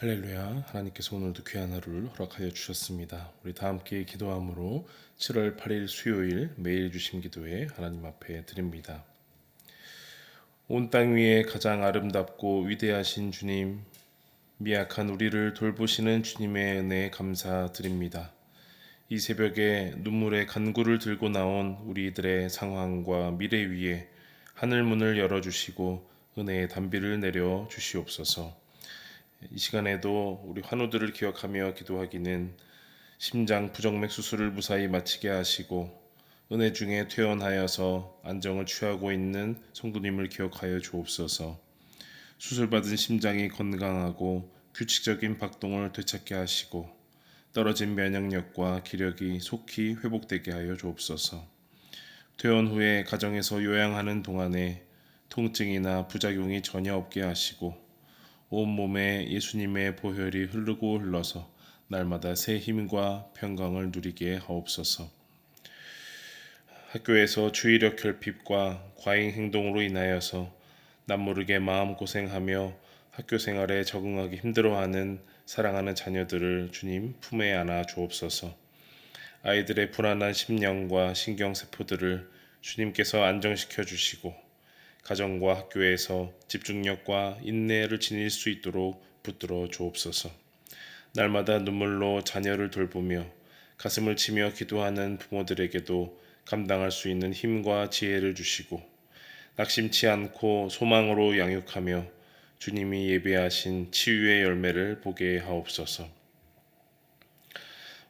할렐루야. 하나님께서 오늘도 귀한 하루를 허락하여 주셨습니다. 우리 다 함께 기도함으로 7월 8일 수요일 매일 주신 기도에 하나님 앞에 드립니다. 온 땅 위에 가장 아름답고 위대하신 주님, 미약한 우리를 돌보시는 주님의 은혜에 감사드립니다. 이 새벽에 눈물의 간구를 들고 나온 우리들의 상황과 미래 위에 하늘 문을 열어주시고 은혜의 단비를 내려 주시옵소서. 이 시간에도 우리 환우들을 기억하며 기도하기는 심장 부정맥 수술을 무사히 마치게 하시고 은혜 중에 퇴원하여서 안정을 취하고 있는 성도님을 기억하여 주옵소서. 수술받은 심장이 건강하고 규칙적인 박동을 되찾게 하시고 떨어진 면역력과 기력이 속히 회복되게 하여 주옵소서. 퇴원 후에 가정에서 요양하는 동안에 통증이나 부작용이 전혀 없게 하시고 온몸에 예수님의 보혈이 흐르고 흘러서 날마다 새 힘과 평강을 누리게 하옵소서. 학교에서 주의력 결핍과 과잉 행동으로 인하여서 남모르게 마음고생하며 학교 생활에 적응하기 힘들어하는 사랑하는 자녀들을 주님 품에 안아 주옵소서. 아이들의 불안한 심령과 신경세포들을 주님께서 안정시켜 주시고 가정과 학교에서 집중력과 인내를 지닐 수 있도록 붙들어 주옵소서. 날마다 눈물로 자녀를 돌보며 가슴을 치며 기도하는 부모들에게도 감당할 수 있는 힘과 지혜를 주시고 낙심치 않고 소망으로 양육하며 주님이 예배하신 치유의 열매를 보게 하옵소서.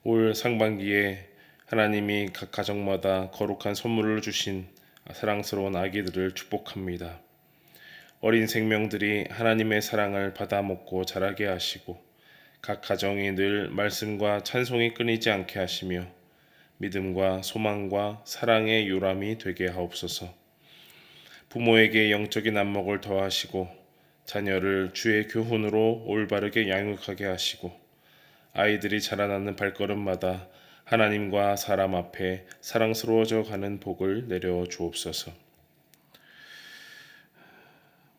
올 상반기에 하나님이 각 가정마다 거룩한 선물을 주신 사랑스러운 아기들을 축복합니다. 어린 생명들이 하나님의 사랑을 받아 먹고 자라게 하시고 각 가정이 늘 말씀과 찬송이 끊이지 않게 하시며 믿음과 소망과 사랑의 요람이 되게 하옵소서. 부모에게 영적인 안목을 더하시고 자녀를 주의 교훈으로 올바르게 양육하게 하시고 아이들이 자라나는 발걸음마다 하나님과 사람 앞에 사랑스러워져 가는 복을 내려 주옵소서.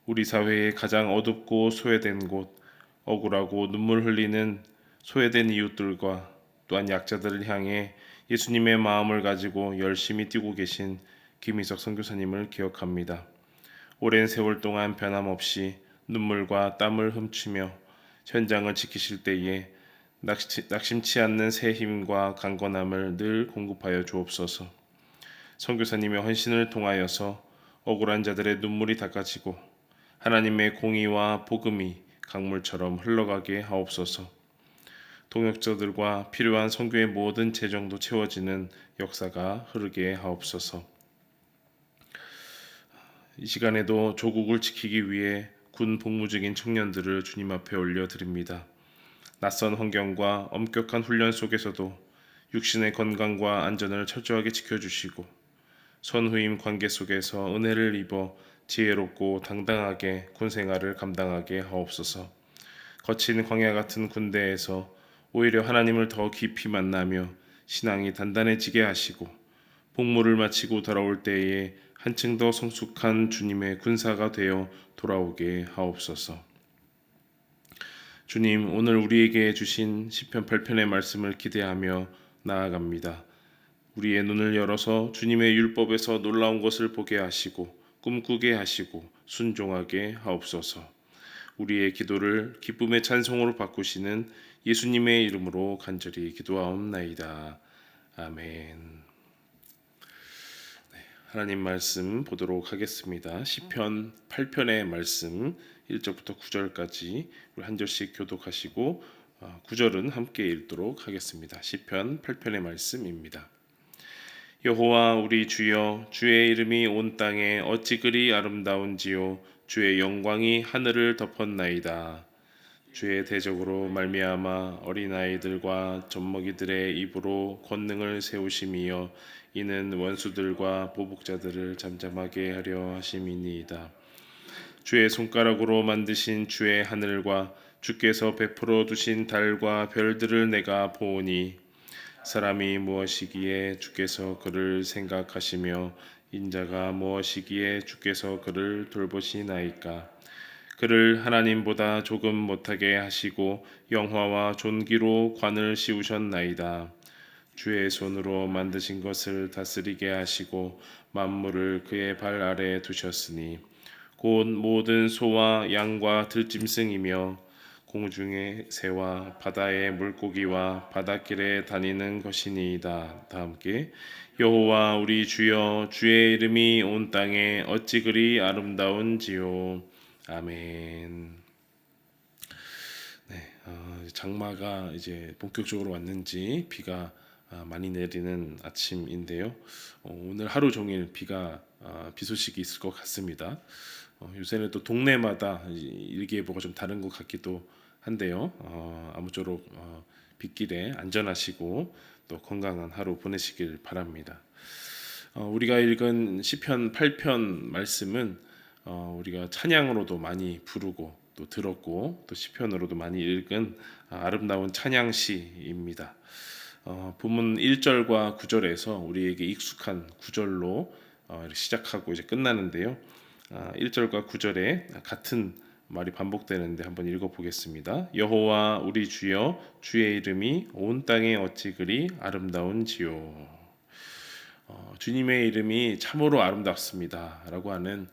우리 사회의 가장 어둡고 소외된 곳, 억울하고 눈물 흘리는 소외된 이웃들과 또한 약자들을 향해 예수님의 마음을 가지고 열심히 뛰고 계신 김희석 선교사님을 기억합니다. 오랜 세월 동안 변함없이 눈물과 땀을 훔치며 현장을 지키실 때에 낙심치 않는 새 힘과 강건함을 늘 공급하여 주옵소서. 선교사님의 헌신을 통하여서 억울한 자들의 눈물이 닦아지고 하나님의 공의와 복음이 강물처럼 흘러가게 하옵소서. 동역자들과 필요한 선교의 모든 재정도 채워지는 역사가 흐르게 하옵소서. 이 시간에도 조국을 지키기 위해 군 복무 중인 청년들을 주님 앞에 올려드립니다. 낯선 환경과 엄격한 훈련 속에서도 육신의 건강과 안전을 철저하게 지켜주시고 선후임 관계 속에서 은혜를 입어 지혜롭고 당당하게 군 생활을 감당하게 하옵소서. 거친 광야 같은 군대에서 오히려 하나님을 더 깊이 만나며 신앙이 단단해지게 하시고 복무를 마치고 돌아올 때에 한층 더 성숙한 주님의 군사가 되어 돌아오게 하옵소서. 주님, 오늘 우리에게 주신 시편 8편의 말씀을 기대하며 나아갑니다. 우리의 눈을 열어서 주님의 율법에서 놀라운 것을 보게 하시고 꿈꾸게 하시고 순종하게 하옵소서. 우리의 기도를 기쁨의 찬송으로 바꾸시는 예수님의 이름으로 간절히 기도하옵나이다. 아멘. 하나님 말씀 보도록 하겠습니다. 시편 8편의 말씀 1절부터 9절까지 우리 한 절씩 교독하시고 9절은 함께 읽도록 하겠습니다. 시편 8편의 말씀입니다. 여호와 우리 주여, 주의 이름이 온 땅에 어찌 그리 아름다운지요. 주의 영광이 하늘을 덮었나이다. 주의 대적으로 말미암아 어린아이들과 젖먹이들의 입으로 권능을 세우심이여 이는 원수들과 보복자들을 잠잠하게 하려 하심이니이다. 주의 손가락으로 만드신 주의 하늘과 주께서 베풀어 두신 달과 별들을 내가 보오니 사람이 무엇이기에 주께서 그를 생각하시며 인자가 무엇이기에 주께서 그를 돌보시나이까. 그를 하나님보다 조금 못하게 하시고 영화와 존귀로 관을 씌우셨나이다. 주의 손으로 만드신 것을 다스리게 하시고 만물을 그의 발 아래에 두셨으니 곧 모든 소와 양과 들짐승이며 공중의 새와 바다의 물고기와 바닷길에 다니는 것이니이다. 다 함께 여호와 우리 주여 주의 이름이 온 땅에 어찌 그리 아름다운지요. 아멘. 장마가 이제 본격적으로 왔는지 비가 많이 내리는 아침인데요. 오늘 하루 종일 비 소식이 있을 것 같습니다. 요새는 또 동네마다 일기예보가 좀 다른 것 같기도 한데요. 아무쪼록 빗길에 안전하시고 또 건강한 하루 보내시길 바랍니다. 우리가 읽은 시편 8편 말씀은 우리가 찬양으로도 많이 부르고 또 들었고 또 시편으로도 많이 읽은 아름다운 찬양시입니다. 본문 1절과 9절에서 우리에게 익숙한 구절로 이렇게 시작하고 이제 끝나는데요. 1절과 9절에 같은 말이 반복되는데 한번 읽어보겠습니다. 여호와 우리 주여 주의 이름이 온 땅에 어찌 그리 아름다운지요. 주님의 이름이 참으로 아름답습니다 라고 하는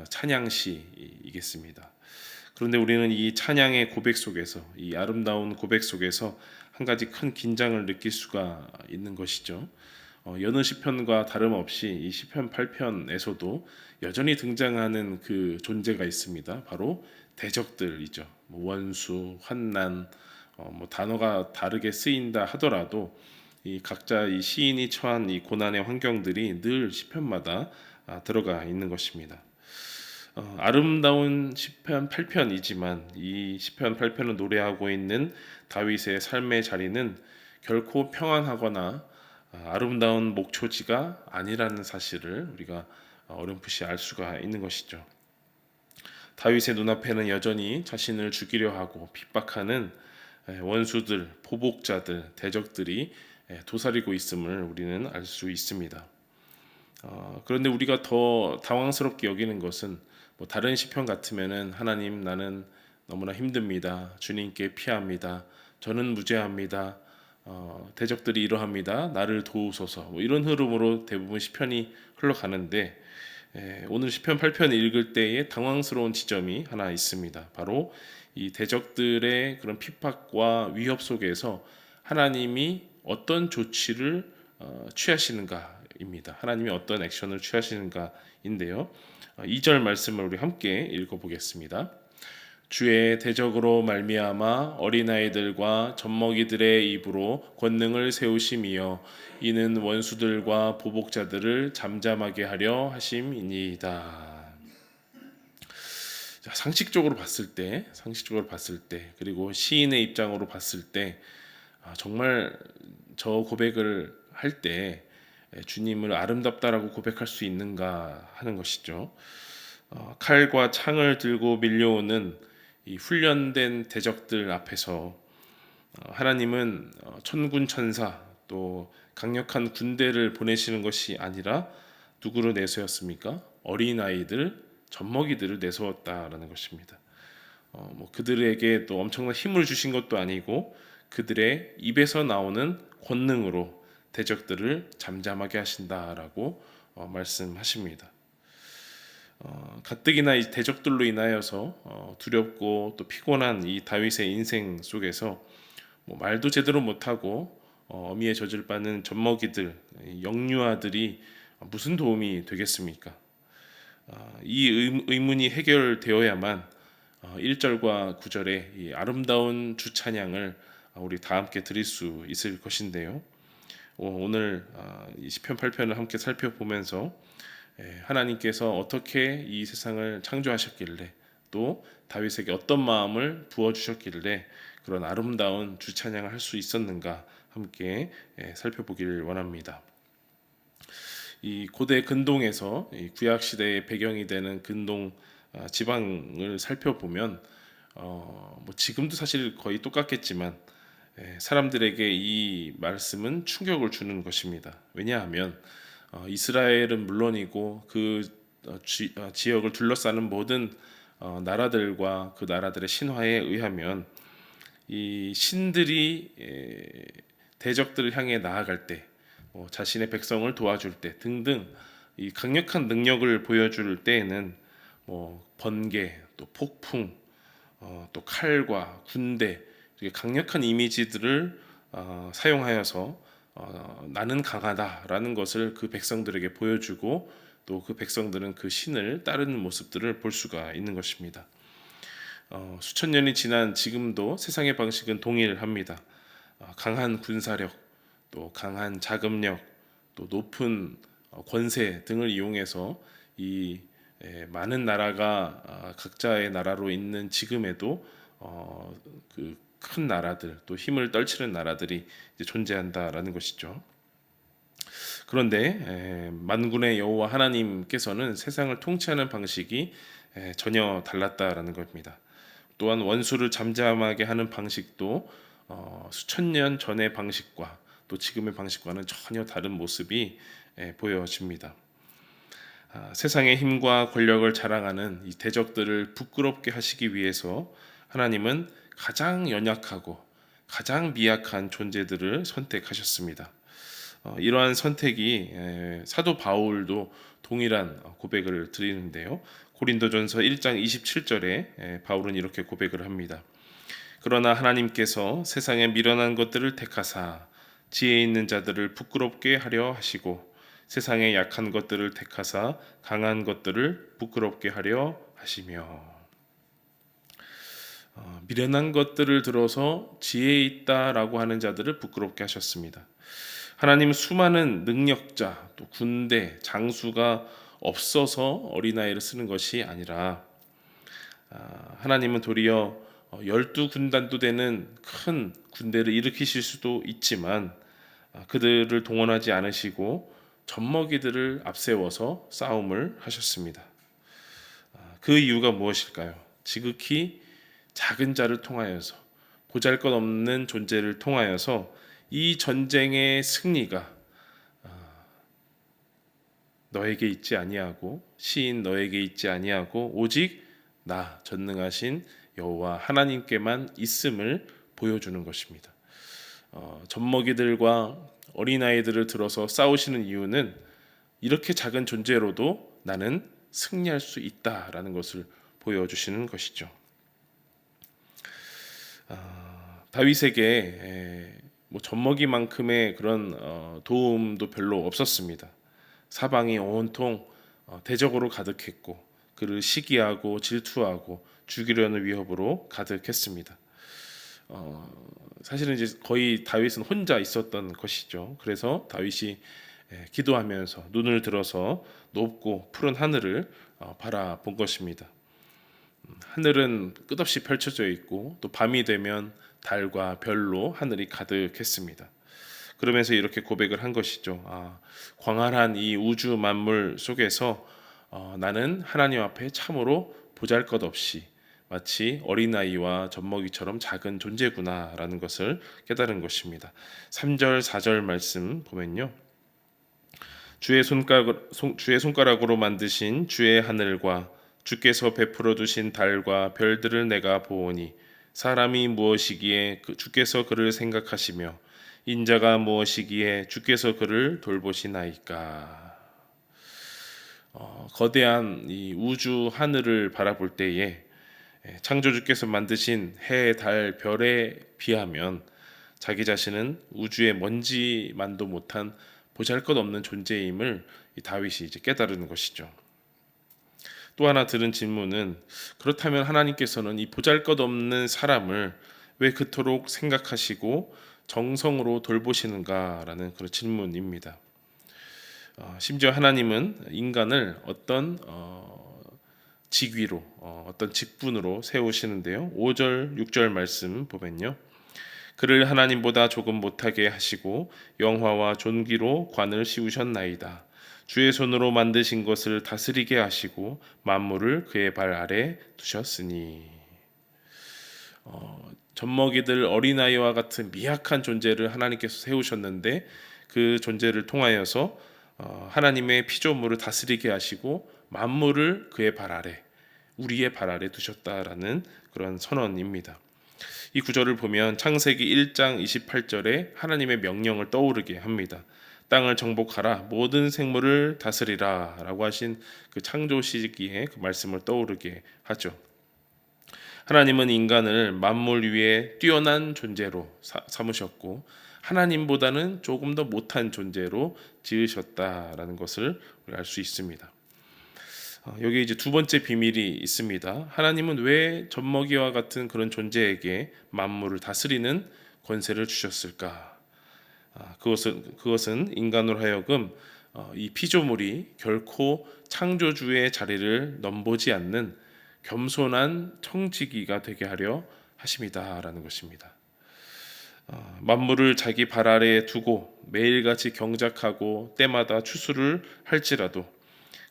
찬양시이겠습니다. 그런데 우리는 이 찬양의 고백 속에서, 이 아름다운 고백 속에서 한 가지 큰 긴장을 느낄 수가 있는 것이죠. 여느 시편과 다름없이 이 시편 8편에서도 여전히 등장하는 그 존재가 있습니다. 바로 대적들이죠. 원수, 환난, 단어가 다르게 쓰인다 하더라도 이 각자 이 시인이 처한 이 고난의 환경들이 늘 시편마다 들어가 있는 것입니다. 아름다운 시편 8편이지만 이 시편 8편을 노래하고 있는 다윗의 삶의 자리는 결코 평안하거나 아름다운 목초지가 아니라는 사실을 우리가 어렴풋이 알 수가 있는 것이죠. 다윗의 눈앞에는 여전히 자신을 죽이려 하고 핍박하는 원수들, 보복자들, 대적들이 도사리고 있음을 우리는 알 수 있습니다. 그런데 우리가 더 당황스럽게 여기는 것은 다른 시편 같으면은 하나님 나는 너무나 힘듭니다. 주님께 피합니다. 저는 무죄합니다. 대적들이 이러합니다. 나를 도우소서. 이런 흐름으로 대부분 시편이 흘러가는데 오늘 시편 8편 읽을 때에 당황스러운 지점이 하나 있습니다. 바로 이 대적들의 그런 핍박과 위협 속에서 하나님이 어떤 조치를 취하시는가입니다. 하나님이 어떤 액션을 취하시는가인데요. 2절 말씀을 우리 함께 읽어보겠습니다. 주의 대적으로 말미암아 어린아이들과 젖먹이들의 입으로 권능을 세우심이여 이는 원수들과 보복자들을 잠잠하게 하려 하심이니이다. 상식적으로 봤을 때 그리고 시인의 입장으로 봤을 때 정말 저 고백을 할 때 주님을 아름답다라고 고백할 수 있는가 하는 것이죠. 칼과 창을 들고 밀려오는 이 훈련된 대적들 앞에서 하나님은 천군 천사 또 강력한 군대를 보내시는 것이 아니라 누구를 내세웠습니까? 어린아이들, 젖먹이들을 내세웠다라는 것입니다. 그들에게 또 엄청난 힘을 주신 것도 아니고 그들의 입에서 나오는 권능으로 대적들을 잠잠하게 하신다라고 말씀하십니다. 가뜩이나 이 대적들로 인하여서 두렵고 또 피곤한 이 다윗의 인생 속에서 말도 제대로 못하고 어미에 젖을 빠는 젖먹이들, 영유아들이 무슨 도움이 되겠습니까? 이 의문이 해결되어야만 1절과 9절의 이 아름다운 주 찬양을 우리 다 함께 드릴 수 있을 것인데요. 오늘 이 시편 8편을 함께 살펴보면서 하나님께서 어떻게 이 세상을 창조하셨길래 또 다윗에게 어떤 마음을 부어주셨길래 그런 아름다운 주 찬양을 할 수 있었는가 함께 살펴보기를 원합니다. 이 고대 근동에서 이 구약 시대의 배경이 되는 근동 지방을 살펴보면 지금도 사실 거의 똑같겠지만 사람들에게 이 말씀은 충격을 주는 것입니다. 왜냐하면 이스라엘은 물론이고 그 지역을 둘러싸는 모든 나라들과 그 나라들의 신화에 의하면 이 신들이 대적들을 향해 나아갈 때, 자신의 백성을 도와줄 때 등등 이 강력한 능력을 보여줄 때에는 번개, 또 폭풍, 또 칼과 군대, 이렇게 강력한 이미지들을 사용하여서 나는 강하다라는 것을 그 백성들에게 보여주고, 또 그 백성들은 그 신을 따르는 모습들을 볼 수가 있는 것입니다. 수천 년이 지난 지금도 세상의 방식은 동일합니다. 강한 군사력, 또 강한 자금력, 또 높은 권세 등을 이용해서 이 많은 나라가 각자의 나라로 있는 지금에도 그 큰 나라들, 또 힘을 떨치는 나라들이 이제 존재한다라는 것이죠. 그런데 만군의 여호와 하나님께서는 세상을 통치하는 방식이 전혀 달랐다라는 겁니다. 또한 원수를 잠잠하게 하는 방식도 수천 년 전의 방식과 또 지금의 방식과는 전혀 다른 모습이 보여집니다. 세상의 힘과 권력을 자랑하는 이 대적들을 부끄럽게 하시기 위해서 하나님은 가장 연약하고 가장 미약한 존재들을 선택하셨습니다. 이러한 선택이 사도 바울도 동일한 고백을 드리는데요. 고린도전서 1장 27절에 바울은 이렇게 고백을 합니다. 그러나 하나님께서 세상에 미련한 것들을 택하사 지혜 있는 자들을 부끄럽게 하려 하시고 세상에 약한 것들을 택하사 강한 것들을 부끄럽게 하려 하시며, 미련한 것들을 들어서 지혜 있다라고 하는 자들을 부끄럽게 하셨습니다. 하나님 수많은 능력자, 또 군대, 장수가 없어서 어린아이를 쓰는 것이 아니라 하나님은 도리어 12군단도 되는 큰 군대를 일으키실 수도 있지만 그들을 동원하지 않으시고 젖먹이들을 앞세워서 싸움을 하셨습니다. 그 이유가 무엇일까요? 지극히 작은 자를 통하여서, 보잘것없는 존재를 통하여서 이 전쟁의 승리가 너에게 있지 아니하고 시인 너에게 있지 아니하고 오직 나 전능하신 여호와 하나님께만 있음을 보여주는 것입니다. 젖먹이들과 어린아이들을 들어서 싸우시는 이유는 이렇게 작은 존재로도 나는 승리할 수 있다라는 것을 보여주시는 것이죠. 다윗에게 젖먹이만큼의 그런 도움도 별로 없었습니다. 사방이 온통 대적으로 가득했고 그를 시기하고 질투하고 죽이려는 위협으로 가득했습니다. 사실은 이제 거의 다윗은 혼자 있었던 것이죠. 그래서 다윗이 기도하면서 눈을 들어서 높고 푸른 하늘을 바라본 것입니다. 하늘은 끝없이 펼쳐져 있고 또 밤이 되면 달과 별로 하늘이 가득했습니다. 그러면서 이렇게 고백을 한 것이죠. 광활한 이 우주 만물 속에서 나는 하나님 앞에 참으로 보잘것없이 마치 어린아이와 젖먹이처럼 작은 존재구나라는 것을 깨달은 것입니다. 3절 4절 말씀 보면요. 주의 손가락으로 만드신 주의 하늘과 주께서 베풀어 두신 달과 별들을 내가 보오니 사람이 무엇이기에 주께서 그를 생각하시며 인자가 무엇이기에 주께서 그를 돌보시나이까. 거대한 이 우주 하늘을 바라볼 때에 창조주께서 만드신 해, 달, 별에 비하면 자기 자신은 우주의 먼지만도 못한 보잘것없는 존재임을 이 다윗이 이제 깨달은 것이죠. 또 하나 들은 질문은, 그렇다면 하나님께서는 이 보잘것없는 사람을 왜 그토록 생각하시고 정성으로 돌보시는가라는 그런 질문입니다. 심지어 하나님은 인간을 어떤 직위로, 어떤 직분으로 세우시는데요. 5절 6절 말씀 보면요. 그를 하나님보다 조금 못하게 하시고 영화와 존귀로 관을 씌우셨나이다. 주의 손으로 만드신 것을 다스리게 하시고 만물을 그의 발 아래 두셨으니. 젖먹이들 어린아이와 같은 미약한 존재를 하나님께서 세우셨는데 그 존재를 통하여서 하나님의 피조물을 다스리게 하시고 만물을 그의 발 아래, 우리의 발 아래 두셨다라는 그런 선언입니다. 이 구절을 보면 창세기 1장 28절에 하나님의 명령을 떠오르게 합니다. 땅을 정복하라, 모든 생물을 다스리라 라고 하신 그 창조 시기의 그 말씀을 떠오르게 하죠. 하나님은 인간을 만물 위에 뛰어난 존재로 삼으셨고 하나님보다는 조금 더 못한 존재로 지으셨다라는 것을 알 수 있습니다. 여기 이제 두 번째 비밀이 있습니다. 하나님은 왜 젖먹이와 같은 그런 존재에게 만물을 다스리는 권세를 주셨을까? 그것은 인간으로 하여금 이 피조물이 결코 창조주의 자리를 넘보지 않는 겸손한 청지기가 되게 하려 하심이다라는 것입니다. 만물을 자기 발 아래에 두고 매일같이 경작하고 때마다 추수를 할지라도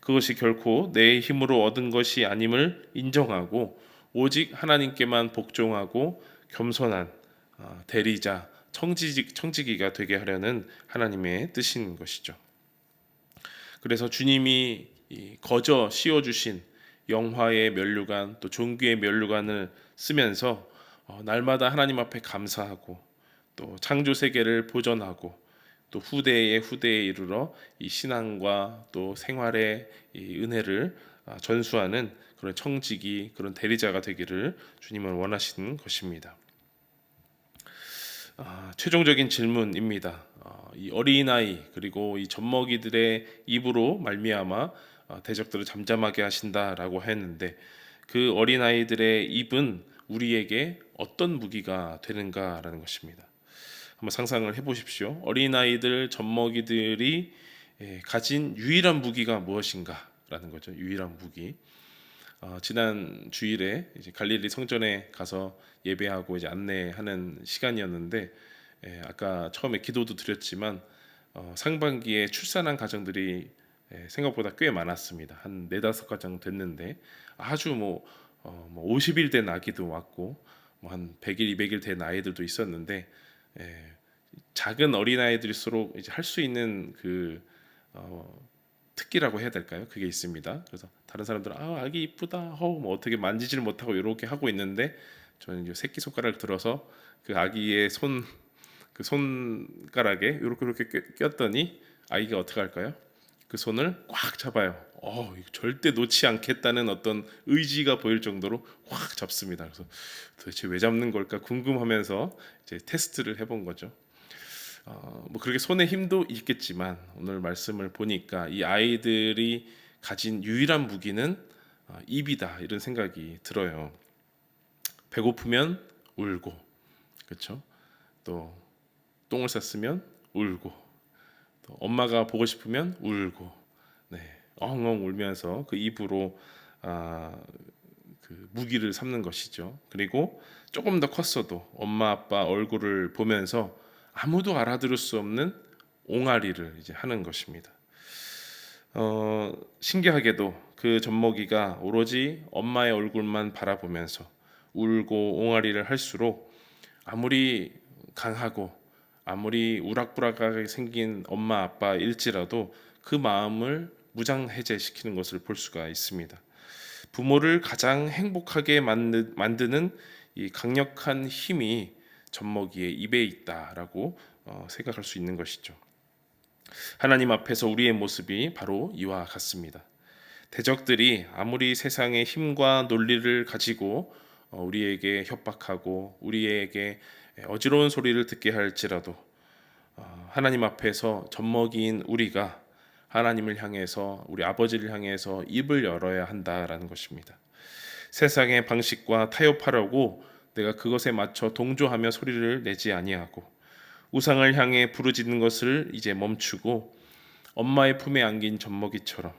그것이 결코 내 힘으로 얻은 것이 아님을 인정하고 오직 하나님께만 복종하고 겸손한 대리자 청지기가 되게 하려는 하나님의 뜻인 것이죠. 그래서 주님이 거저 씌워주신 영화의 면류관 또 종기의 면류관을 쓰면서 날마다 하나님 앞에 감사하고 또 창조 세계를 보존하고 또 후대에 이르러 이 신앙과 또 생활의 이 은혜를 전수하는 그런 청지기, 그런 대리자가 되기를 주님은 원하시는 것입니다. 최종적인 질문입니다. 이 어린아이 그리고 이 젖먹이들의 입으로 말미암아 대적들을 잠잠하게 하신다라고 했는데 그 어린아이들의 입은 우리에게 어떤 무기가 되는가라는 것입니다. 한번 상상을 해보십시오. 어린아이들, 젖먹이들이 가진 유일한 무기가 무엇인가라는 거죠. 유일한 무기. 지난 주일에 이제 갈릴리 성전에 가서 예배하고 이제 안내하는 시간이었는데 아까 처음에 기도도 드렸지만 상반기에 출산한 가정들이 생각보다 꽤 많았습니다. 한 4-5가정 됐는데 아주 50일 된 아기도 왔고 한 100일, 200일 된 아이들도 있었는데 작은 어린아이들일수록 이제 할 수 있는 그 특기라고 해야 될까요? 그게 있습니다. 그래서 다른 사람들은 아기 이쁘다, 뭐 어떻게 만지지를 못하고 이렇게 하고 있는데 저는 이제 새끼 손가락을 들어서 그 아기의 그 손가락에 이렇게 꼈더니 아이가 어떻게 할까요? 그 손을 꽉 잡아요. 절대 놓지 않겠다는 어떤 의지가 보일 정도로 확 잡습니다. 그래서 도대체 왜 잡는 걸까 궁금하면서 이제 테스트를 해본 거죠. 뭐 그렇게 손에 힘도 있겠지만 오늘 말씀을 보니까 이 아이들이 가진 유일한 무기는 입이다 이런 생각이 들어요. 배고프면 울고, 그렇죠? 또 똥을 쌌으면 울고, 또 엄마가 보고 싶으면 울고, 엉엉 울면서 그 입으로 그 무기를 삼는 것이죠. 그리고 조금 더 컸어도 엄마 아빠 얼굴을 보면서 아무도 알아들을 수 없는 옹알이를 이제 하는 것입니다. 신기하게도 그 젖먹이가 오로지 엄마의 얼굴만 바라보면서 울고 옹알이를 할수록 아무리 강하고 아무리 우락부락하게 생긴 엄마 아빠일지라도 그 마음을 무장해제시키는 것을 볼 수가 있습니다. 부모를 가장 행복하게 만드는 이 강력한 힘이 젖먹이의 입에 있다라고 생각할 수 있는 것이죠. 하나님 앞에서 우리의 모습이 바로 이와 같습니다. 대적들이 아무리 세상의 힘과 논리를 가지고 우리에게 협박하고 우리에게 어지러운 소리를 듣게 할지라도 하나님 앞에서 젖먹이인 우리가 하나님을 향해서 우리 아버지를 향해서 입을 열어야 한다라는 것입니다. 세상의 방식과 타협하려고 내가 그것에 맞춰 동조하며 소리를 내지 아니하고 우상을 향해 부르짖는 것을 이제 멈추고 엄마의 품에 안긴 젖먹이처럼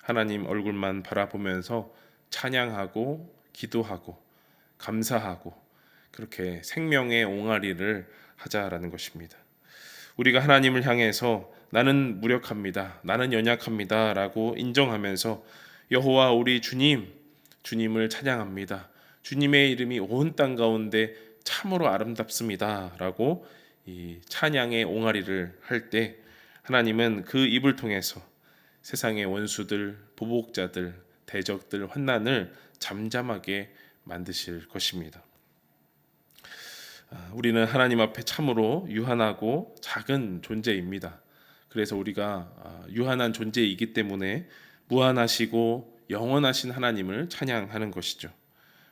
하나님 얼굴만 바라보면서 찬양하고 기도하고 감사하고 그렇게 생명의 옹알이를 하자라는 것입니다. 우리가 하나님을 향해서 나는 무력합니다. 나는 연약합니다. 라고 인정하면서 여호와 우리 주님을 찬양합니다. 주님의 이름이 온 땅 가운데 참으로 아름답습니다. 라고 이 찬양의 옹알이를 할 때 하나님은 그 입을 통해서 세상의 원수들, 보복자들, 대적들 환난을 잠잠하게 만드실 것입니다. 우리는 하나님 앞에 참으로 유한하고 작은 존재입니다. 그래서 우리가 유한한 존재이기 때문에 무한하시고 영원하신 하나님을 찬양하는 것이죠.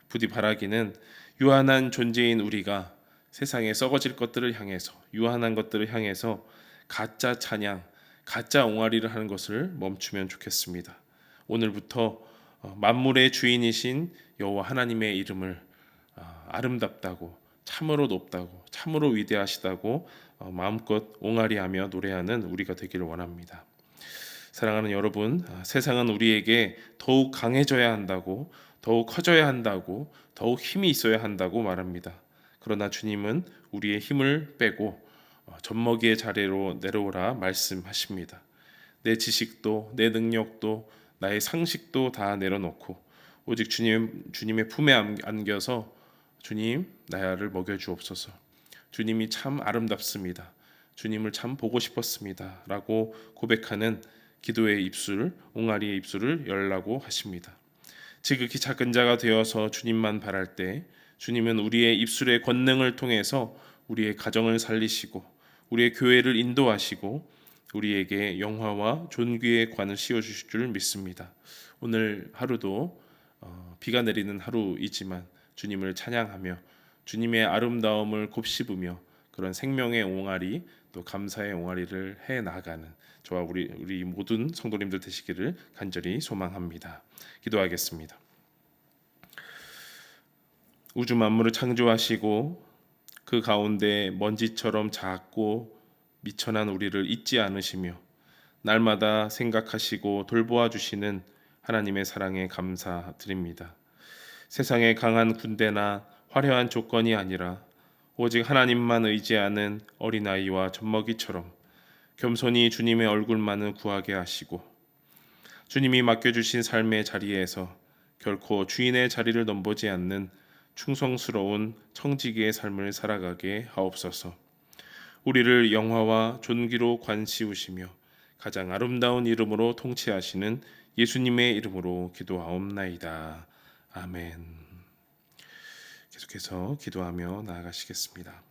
부디 바라기는 유한한 존재인 우리가 세상에 썩어질 것들을 향해서, 유한한 것들을 향해서 가짜 찬양, 가짜 옹알이를 하는 것을 멈추면 좋겠습니다. 오늘부터 만물의 주인이신 여호와 하나님의 이름을 아름답다고, 참으로 높다고, 참으로 위대하시다고 마음껏 옹알이하며 노래하는 우리가 되기를 원합니다. 사랑하는 여러분, 세상은 우리에게 더욱 강해져야 한다고, 더욱 커져야 한다고, 더욱 힘이 있어야 한다고 말합니다. 그러나 주님은 우리의 힘을 빼고 젖먹이의 자리로 내려오라 말씀하십니다. 내 지식도, 내 능력도, 나의 상식도 다 내려놓고 오직 주님의 품에 안겨서 주님, 나를 먹여주옵소서. 주님이 참 아름답습니다. 주님을 참 보고 싶었습니다. 라고 고백하는 기도의 입술, 옹알이의 입술을 열라고 하십니다. 지극히 작은 자가 되어서 주님만 바랄 때 주님은 우리의 입술의 권능을 통해서 우리의 가정을 살리시고 우리의 교회를 인도하시고 우리에게 영화와 존귀의 관을 씌워주실 줄 믿습니다. 오늘 하루도 비가 내리는 하루이지만 주님을 찬양하며 주님의 아름다움을 곱씹으며 그런 생명의 옹알이 또 감사의 옹알이를 해 나가는 저와 우리 모든 성도님들 되시기를 간절히 소망합니다. 기도하겠습니다. 우주 만물을 창조하시고 그 가운데 먼지처럼 작고 미천한 우리를 잊지 않으시며 날마다 생각하시고 돌보아 주시는 하나님의 사랑에 감사드립니다. 세상의 강한 군대나 화려한 조건이 아니라 오직 하나님만 의지하는 어린아이와 젖먹이처럼 겸손히 주님의 얼굴만을 구하게 하시고 주님이 맡겨주신 삶의 자리에서 결코 주인의 자리를 넘보지 않는 충성스러운 청지기의 삶을 살아가게 하옵소서. 우리를 영화와 존귀로 관시우시며 가장 아름다운 이름으로 통치하시는 예수님의 이름으로 기도하옵나이다. 아멘. 계속해서 기도하며 나아가시겠습니다.